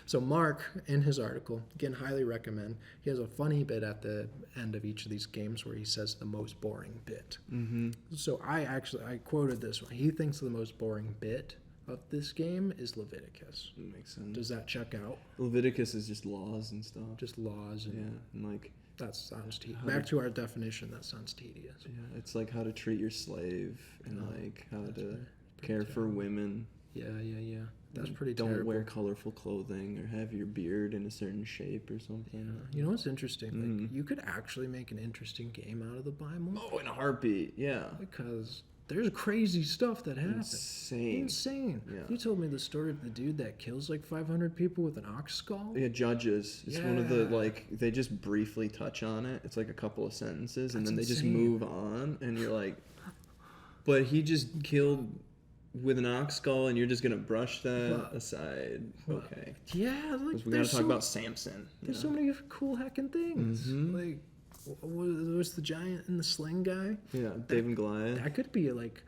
So Mark, in his article, again, highly recommend. He has a funny bit at the end of each of these games where he says the most boring bit. Mm-hmm. So I quoted this one. He thinks the most boring bit of this game is Leviticus. Makes sense. Does that check out? Leviticus is just laws and stuff. Just laws and Yeah, and like that sounds tedious. How Back to- to our definition, that sounds tedious. yeah, it's like how to treat your slave and Oh, like how that's to pretty care for terrible. women. Yeah. That's and pretty Don't terrible. wear colorful clothing or have your beard in a certain shape or something. You know what's interesting? Like, Mm. you could actually make an interesting game out of the Bible Oh, in a heartbeat. Yeah. because there's crazy stuff that happens. Insane. Insane. Yeah. You told me the story of the dude that kills like 500 people with an ox skull. Yeah, Judges. It's one of the Yeah. like they just briefly touch on it. It's like a couple of sentences, and That's then they just insane. move on, and you're like, but he just killed with an ox skull, and you're just gonna brush that But- aside. Okay, Yeah, like 'Cause we gotta there's talk so, about Samson. you there's know? so many cool hacking things. Mhm. Like, was the giant and the sling guy? Yeah, David and Goliath. That could be like,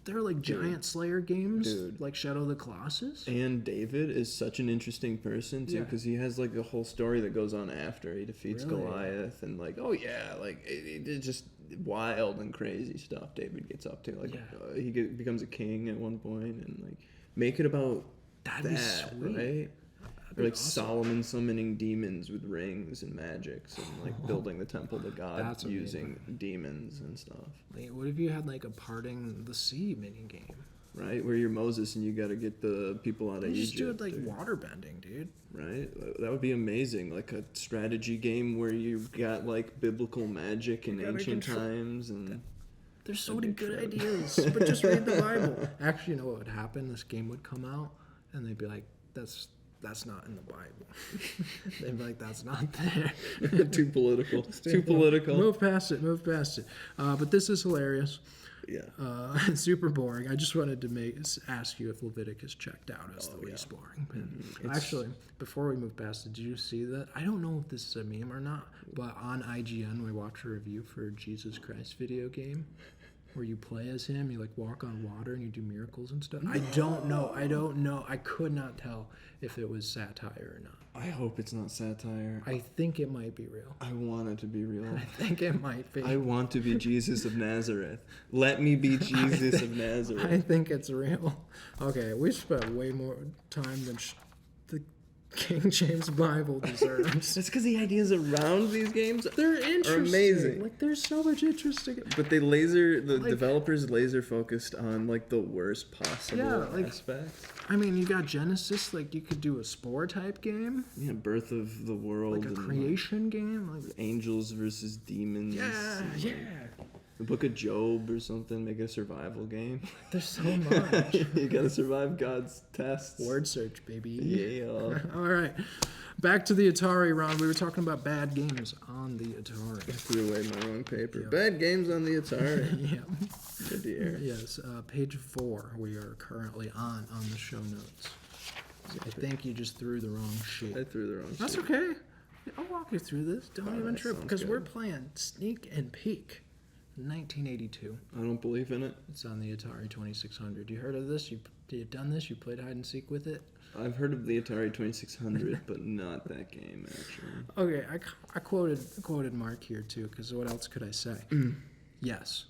they're like giant Slayer games, Dude. like Shadow of the Colossus. And David is such an interesting person too, Yeah. because he has like a whole story that goes on after he defeats Really? Goliath, and like, oh yeah, like it's just wild and crazy stuff David gets up to. Like, Yeah. he becomes a king at one point, and like make it about That'd be that, sweet. right? That'd Or be like awesome. Solomon summoning demons with rings and magics, and like building the temple to God That's using demons and stuff. Like, what if you had like a parting the sea mini game? Right, where you're Moses and you got to get the people out of You just Egypt. do it like or- water bending, dude. Right? That would be amazing. Like a strategy game where you've got like biblical magic in You gotta ancient control- times and There's so That'd many be good fun. ideas, but just read the Bible. Actually, you know what would happen? This game would come out, and they'd be like, "That's not in the Bible." They'd be like, "That's not there." too political. Too political. Move past it. But this is hilarious. Yeah. It's super boring. I just wanted to ask you if Leviticus checked out as the yeah. least boring. But It's- actually, before we move past it, did you see that? I don't know if this is a meme or not, but on IGN we watched a review for Jesus Christ video game where you play as him, you like walk on water and you do miracles and stuff. I don't know. I could not tell if it was satire or not. I hope it's not satire. I think it might be real. I want it to be real. I think it might be. I want to be Jesus of Nazareth. Let me be Jesus of I Nazareth. think it's real. Okay, we spent way more time than the King James Bible deserves. That's because the ideas around these games They're interesting. amazing. Like, there's so much interesting. But the Like- developers laser focused on like the worst possible Yeah, like- aspects. I mean, you got Genesis. Like, you could do a Spore type game, Yeah, birth of the world. like a and, creation game. Like, angels versus demons. yeah. The Book of Job or something. Make it a survival game. There's so much. You gotta survive God's tests. Word search, baby. Yeah. All right. Back to the Atari, Ron. We were talking about bad games on the Atari. I threw away my wrong paper. Yeah. Bad games on the Atari. Yeah. Good to hear. Yes, page 4 we are currently on the show notes. I think you just threw the wrong sheet. I threw the wrong That's sheet. okay. I'll walk you through this. Don't All even right, trip sounds because good. we're playing Sneak and Peek, 1982. I don't believe in it. It's on the Atari 2600. You heard of this? You done this? You played hide and seek with it? I've heard of the Atari 2600, but not that game actually. Okay, I quoted Mark here too because what else could I say? Yes,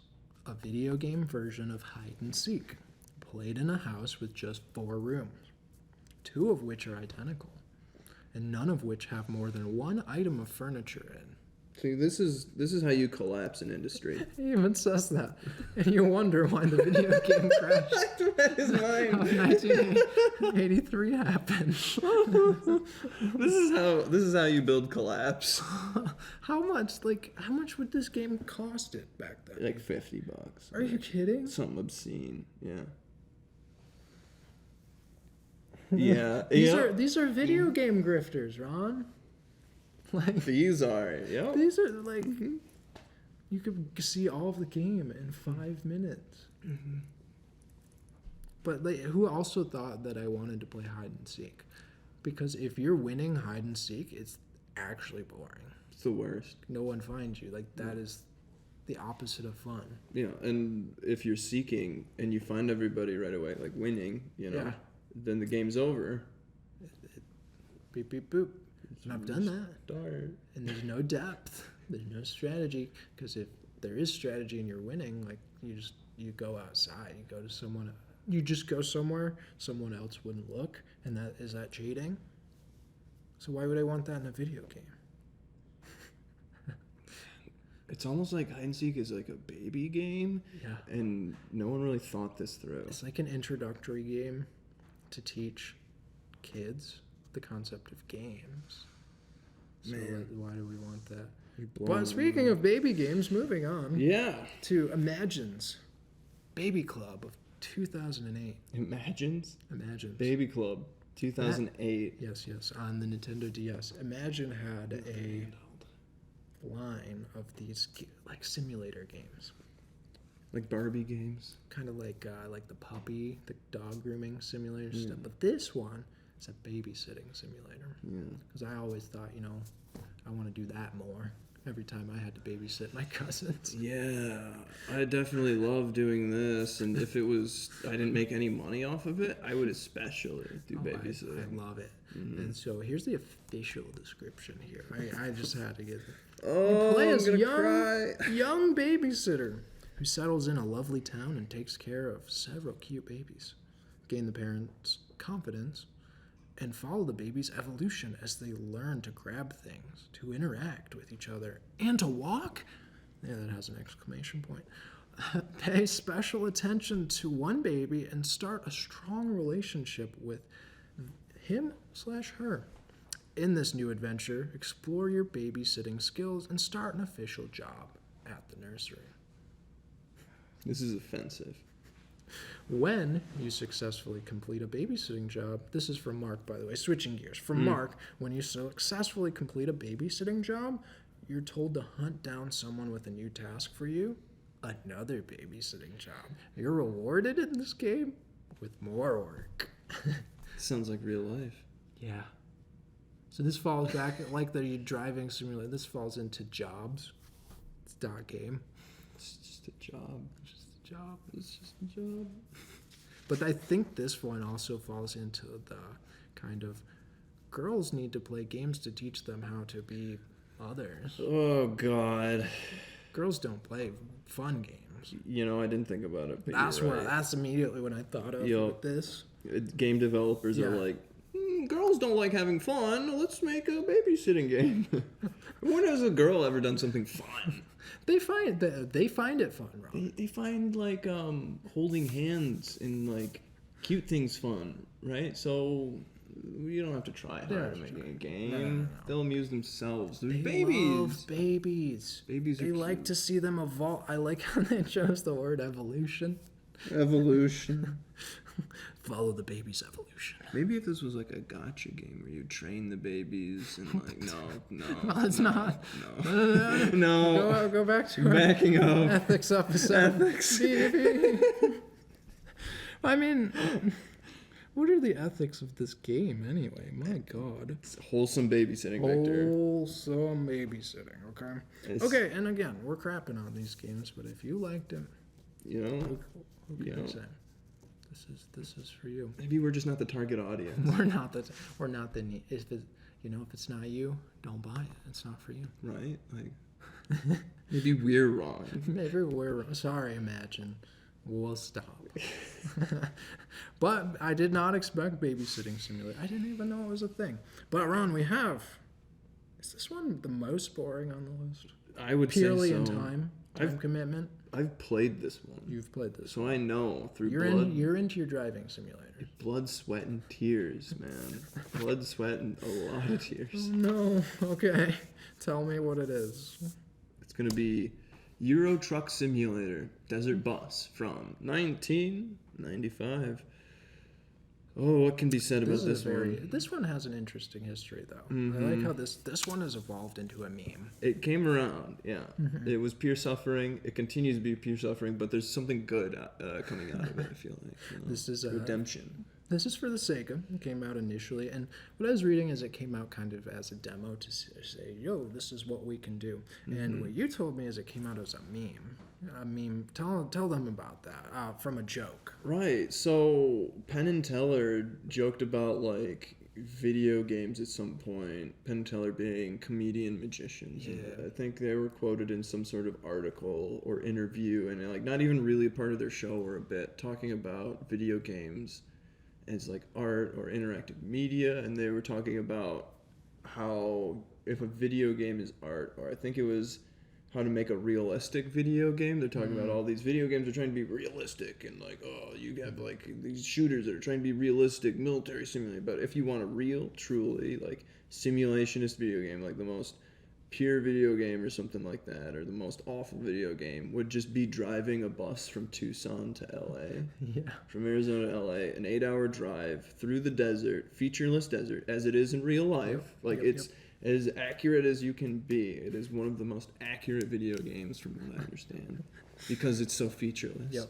a video game version of hide and seek, played in a house with just 4 rooms, 2 of which are identical, and none of which have more than 1 item of furniture in. See, this is how you collapse an industry. He even says that. And you wonder why the video game crash That is mine. of 1983 happened. This is how you build collapse. How much would this game cost it back then? Like $50. Are you kidding? Something obscene. Yeah. Yeah. These are video game grifters, Ron. Like These are. Yep. these are like you could see all of the game in 5 minutes. Mm-hmm. But like, who also thought that I wanted to play hide and seek? Because if you're winning hide and seek, it's actually boring. It's the worst. No one finds you. Like that is the opposite of fun. Yeah, and if you're seeking and you find everybody right away, like winning, Yeah. then the game's over. Beep beep boop. And I've done that. Start. And there's no depth. There's no strategy. Because if there is strategy and you're winning, like you go outside. You go to someone. You just go somewhere someone else wouldn't look, and is that cheating? So why would I want that in a video game? It's almost like hide and seek is like a baby game. Yeah. And no one really thought this through. It's like an introductory game to teach kids the concept of games. So Man. why do we want that? Blown But my speaking of baby games, moving on Yeah. to Imagine's Baby Club of 2008. Imagines? Imagine. Baby Club, 2008. Yes, on the Nintendo DS. Imagine had a line of these like simulator games. Like Barbie games. Kind of like the puppy, the dog grooming simulator stuff. But this one is a babysitting simulator. Yeah. Because I always thought, I want to do that more every time I had to babysit my cousins. Yeah, I definitely love doing this, and if I didn't make any money off of it, I would especially do babysitting. I love it. And so here's the official description here. I just had to get it. Oh, Play I'm as gonna cry. young babysitter who settles in a lovely town and takes care of several cute babies. Gain the parents' confidence and follow the baby's evolution as they learn to grab things, to interact with each other, and to walk. Yeah, that has an exclamation point. Pay special attention to one baby and start a strong relationship with him/her. In this new adventure, explore your babysitting skills and start an official job at the nursery. This is offensive. When you successfully complete a babysitting job, this is from Mark, by the way, switching gears. From Mark, when you successfully complete a babysitting job, you're told to hunt down someone with a new task for you, another babysitting job. You're rewarded in this game with more work. Sounds like real life. Yeah. So this falls back, like the driving simulator, this falls into jobs. It's not a game. It's just a job. It's just a job. It's just a job. But I think this one also falls into the kind of girls need to play games to teach them how to be others. Oh, God. Girls don't play fun games. I didn't think about it, but That's you're what. right. That's immediately what I thought of with this. Game developers are like, girls don't like having fun. Let's make a babysitting game. When has a girl ever done something fun? They find it fun, Rob. They find like holding hands and like cute things fun, right? So you don't have to try hard to make a game. No. They'll amuse themselves. They're They babies. love babies. Babies are They like cute. to see them evolve. I like how they chose the word evolution. Evolution. Follow the baby's evolution. Maybe if this was like a gotcha game where you train the babies and like no. Well, it's not. No. No. Go back to our Backing up. ethics episode. Ethics. I mean, what are the ethics of this game anyway? My God. It's wholesome babysitting, Victor. Wholesome babysitting, okay? It's- Okay, and again, we're crapping on these games, but if you liked them, You know, who can I say? This is for you. maybe we're just not the target audience. We're not the need. If it's not you, don't buy it. It's not for you. Right? Like, maybe we're wrong. Maybe we're sorry. Imagine. We'll stop. But I did not expect babysitting simulator. I didn't even know it was a thing. But Ron, we have Is this one the most boring on the list? I would Purely say so. in time commitment. I've played this one. You've played this. So I know through You're you're into your driving simulator. blood, sweat, and tears, man. Blood, sweat, and a lot of tears. No. Okay. Tell me what it is. It's going to be Euro Truck Simulator Desert Bus from 1995. Oh, what can be said about this one? This one has an interesting history, though. Mm-hmm. I like how this one has evolved into a meme. It came around, yeah. It was pure suffering. It continues to be pure suffering, but there's something good coming out of it, I feel like. This is redemption. This is for the Sega. It came out initially, and what I was reading is it came out kind of as a demo to say, yo, this is what we can do. And what you told me is it came out as a meme. Tell them about that, from a joke. Right, so Penn and Teller joked about, like, video games at some point. Penn and Teller being comedian magicians. Yeah. I think they were quoted in some sort of article or interview, and, like, not even really part of their show or a bit, talking about video games as like art or interactive media, and they were talking about how if a video game is art, or I think it was how to make a realistic video game. They're talking about all these video games are trying to be realistic, and like, oh, you have like these shooters that are trying to be realistic, military simulator. But if you want a real, truly like simulationist video game, like the most pure video game or something like that, or the most awful video game would just be driving a bus from Tucson to LA. Yeah. From Arizona to LA, an 8-hour drive through the desert, featureless desert, as it is in real life. It's as accurate as you can be. It is one of the most accurate video games from what I understand, because it's so featureless. Yep.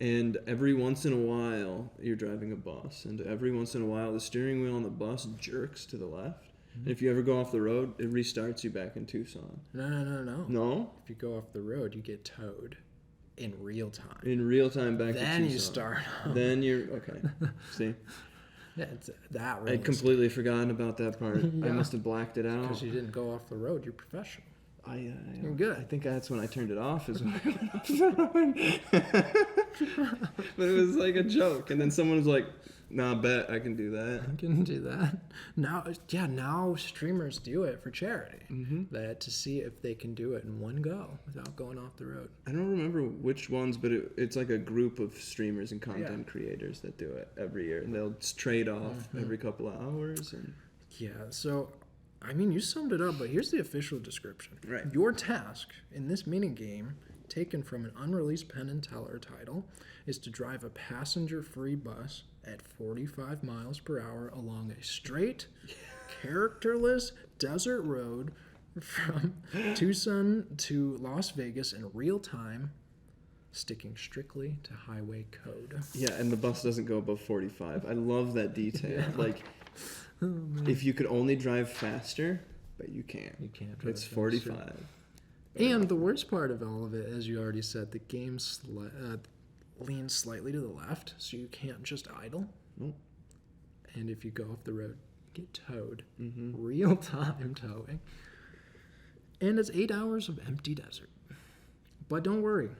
And every once in a while, you're driving a bus, and every once in a while, the steering wheel on the bus jerks to the left. And if you ever go off the road, it restarts you back in Tucson. No. No? If you go off the road, you get towed in real time. In real time back to Tucson. Then you start. Then you're, okay. See? Yeah, it's that real. I'd completely forgotten about that part. Yeah. I must have blacked it out. Because you didn't go off the road. You're professional. You're good. I think that's when I turned it off. Is when I went off the road. But it was like a joke, and then someone was like, "Nah, bet I can do that." I can do that. Now streamers do it for charity. That to see if they can do it in one go without going off the road. I don't remember which ones, but it's like a group of streamers and content creators that do it every year, and they'll trade off every couple of hours. And yeah, so I mean, you summed it up, but here's the official description. Right. Your task in this minigame, taken from an unreleased Penn and Teller title, is to drive a passenger-free bus at 45 miles per hour along a straight, characterless desert road from Tucson to Las Vegas in real time, sticking strictly to highway code. yeah, and the bus doesn't go above 45. I love that detail. Like, if you could only drive faster, but you can't. You can't drive It's faster. 45. And the worst part of all of it, as you already said, the game leans slightly to the left, so you can't just idle. Nope. And if you go off the road, you get towed. Real-time towing. And it's 8 hours of empty desert. But don't worry.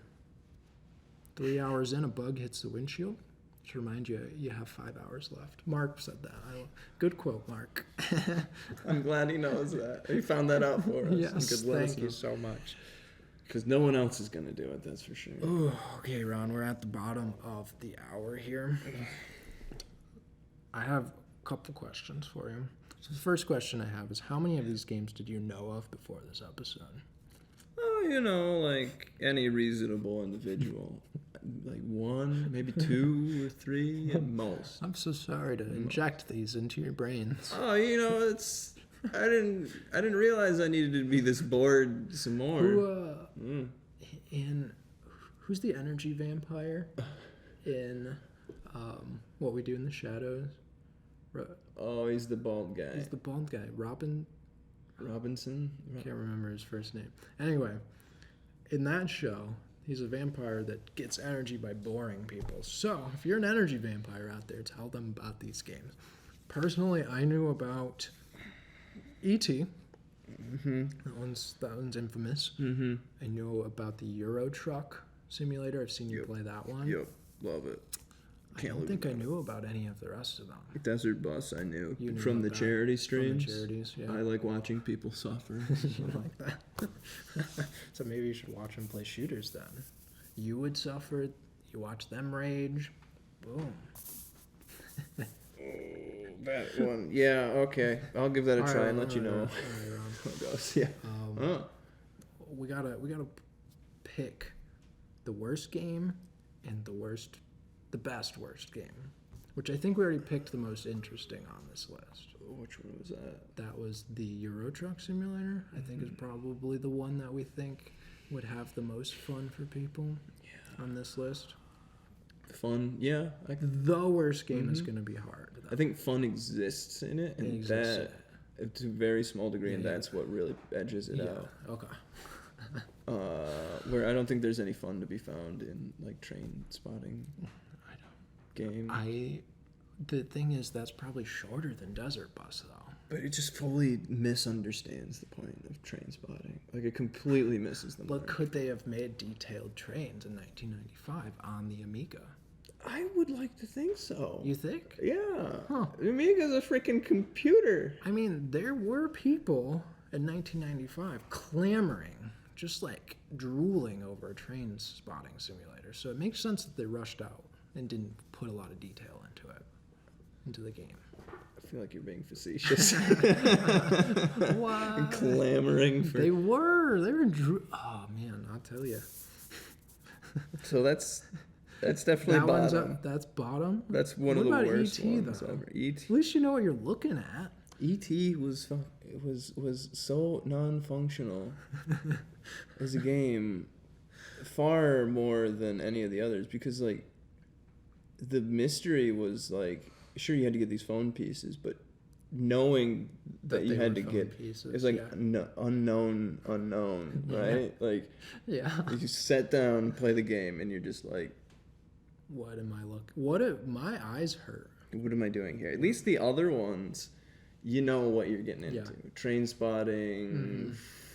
3 hours in, a bug hits the windshield. To remind you, you have 5 hours left. Mark said that. Good quote, Mark. I'm glad he knows that. He found that out for us. Yes, thank you so much. Because no one else is going to do it, that's for sure. Oh, okay, Ron, we're at the bottom of the hour here. I have a couple questions for you. So the first question I have is, how many of these games did you know of before this episode? Oh, like any reasonable individual. Like 1, maybe 2 or 3 at most. I'm so sorry to inject these into your brains. Oh, it's... I didn't realize I needed to be this bored some more. Who's the energy vampire in What We Do in the Shadows? Oh, he's the bald guy. He's the bald guy. Robinson? I can't remember his first name. Anyway, in that show, he's a vampire that gets energy by boring people. So, if you're an energy vampire out there, tell them about these games. Personally, I knew about E.T. That one's infamous. I knew about the Euro Truck Simulator. I've seen you play that one. Yep, love it. I don't think I knew about any of the rest of them. Desert Bus, I knew. You knew From the about- charity streams. From the charities, yeah. I like watching people suffer. You like that? So maybe you should watch them play shooters then. You would suffer. You watch them rage. Boom. That one. Yeah, okay. I'll give that a try and let you know All right, how it goes. Yeah. we gotta pick the worst game and the best worst game, which I think we already picked the most interesting on this list. Which one was that? That was the Euro Truck Simulator. I think is probably the one that we think would have the most fun for people on this list. Fun, yeah. The worst game is going to be hard, though. I think fun exists in it, and that to a very small degree, and that's what really edges it out. Okay. Where I don't think there's any fun to be found in like train spotting game. The thing is, that's probably shorter than Desert Bus, though. But it just fully misunderstands the point of train spotting. Like, it completely misses the mark. But could they have made detailed trains in 1995 on the Amiga? I would like to think so. You think? Yeah. Huh. The Amiga's a freaking computer. I mean, there were people in 1995 clamoring, just like drooling over a train spotting simulator. So it makes sense that they rushed out and didn't put a lot of detail into the game. I feel like you're being facetious. What? Clamoring for... They were oh man, I'll tell you. So that's definitely That one's bottom. up, that's bottom. That's one What of the about worst E.T. ones though? ever. E.T. At least you know what you're looking at. E.T. was so non-functional as a game, far more than any of the others, because like the mystery was like, sure, you had to get these phone pieces, but knowing that you had to get pieces, it's like unknown, right? Like you sit down, play the game, and you're just like, what am I looking? What if my eyes hurt? What am I doing here? At least the other ones, you know what you're getting into. Yeah. Train spotting,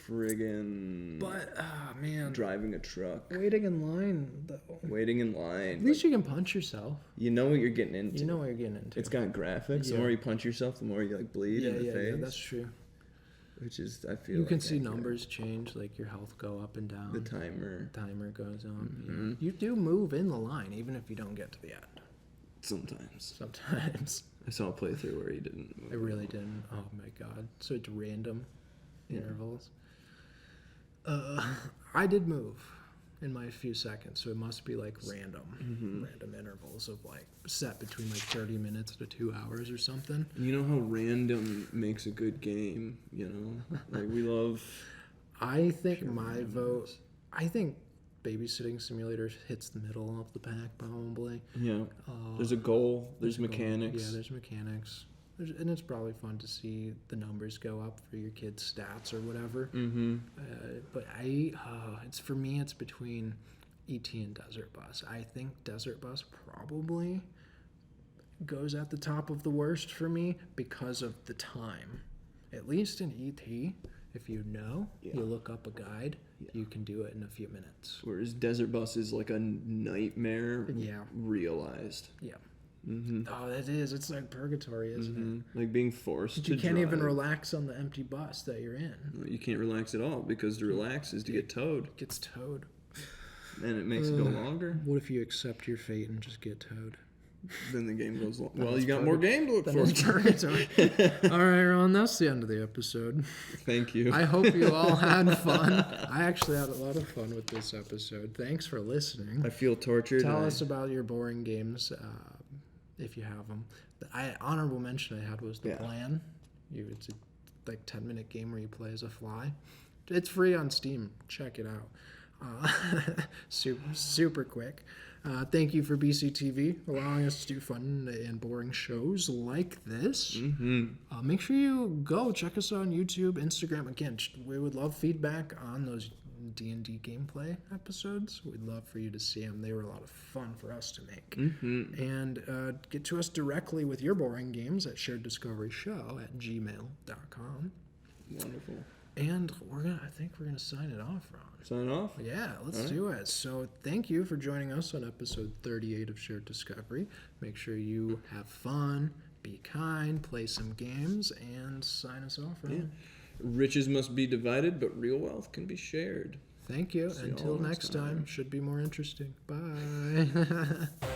friggin' But man, driving a truck, waiting in line though. waiting in line. At least you can punch yourself. You know what you're getting into. You know what you're getting into. It's got graphics. The Yeah. more you punch yourself, the more you like bleed in the face. Yeah, that's true. Which is, I feel You like can see accurate. numbers change, like your health go up and down. The timer. Timer goes on. Yeah. You do move in the line, even if you don't get to the end. Sometimes. Sometimes. I saw a playthrough where he didn't move. I really didn't. Oh my god. So it's random intervals. I did move in my few seconds, so it must be like random intervals of like set between like 30 minutes to 2 hours or something. You know how random makes a good game, you know? Like, we love... I think my vote... I think Babysitting Simulator hits the middle of the pack, probably. Yeah. There's a goal. There's a goal. mechanics. Yeah, there's mechanics. And it's probably fun to see the numbers go up for your kids' stats or whatever. But it's for me, it's between E.T. and Desert Bus. I think Desert Bus probably goes at the top of the worst for me because of the time. At least in E.T., if you know, you look up a guide, you can do it in a few minutes. Whereas Desert Bus is like a nightmare realized. Yeah. Oh, that is. It's like purgatory, isn't it? Like being forced to You can't even drive. relax on the empty bus that you're in. You can't relax at all because to relax is to get towed. It gets towed. And it makes it go longer. What if you accept your fate and just get towed? Then the game goes long. Well, you got more game to look Then for. it's purgatory. All right, Ron, that's the end of the episode. Thank you. I hope you all had fun. I actually had a lot of fun with this episode. Thanks for listening. I feel tortured. Tell us about your boring games, if you have them. The honorable mention I had was The Plan. It's a 10-minute game where you play as a fly. It's free on Steam. Check it out. Super quick. Thank you for BCTV, allowing us to do fun and boring shows like this. Make sure you go check us out on YouTube, Instagram. Again, we would love feedback on those D&D gameplay episodes. We'd love for you to see them. They were a lot of fun for us to make. And get to us directly with your boring games at shareddiscoveryshow@gmail.com. Wonderful. And I think we're gonna sign it off, Ron. Sign off? Yeah, let's All right. do it. So thank you for joining us on episode 38 of Shared Discovery. Make sure you have fun, be kind, play some games, and sign us off, Ron. Yeah. Riches must be divided, but real wealth can be shared. Thank you. See you Until all next next time, time. should be more interesting. Bye.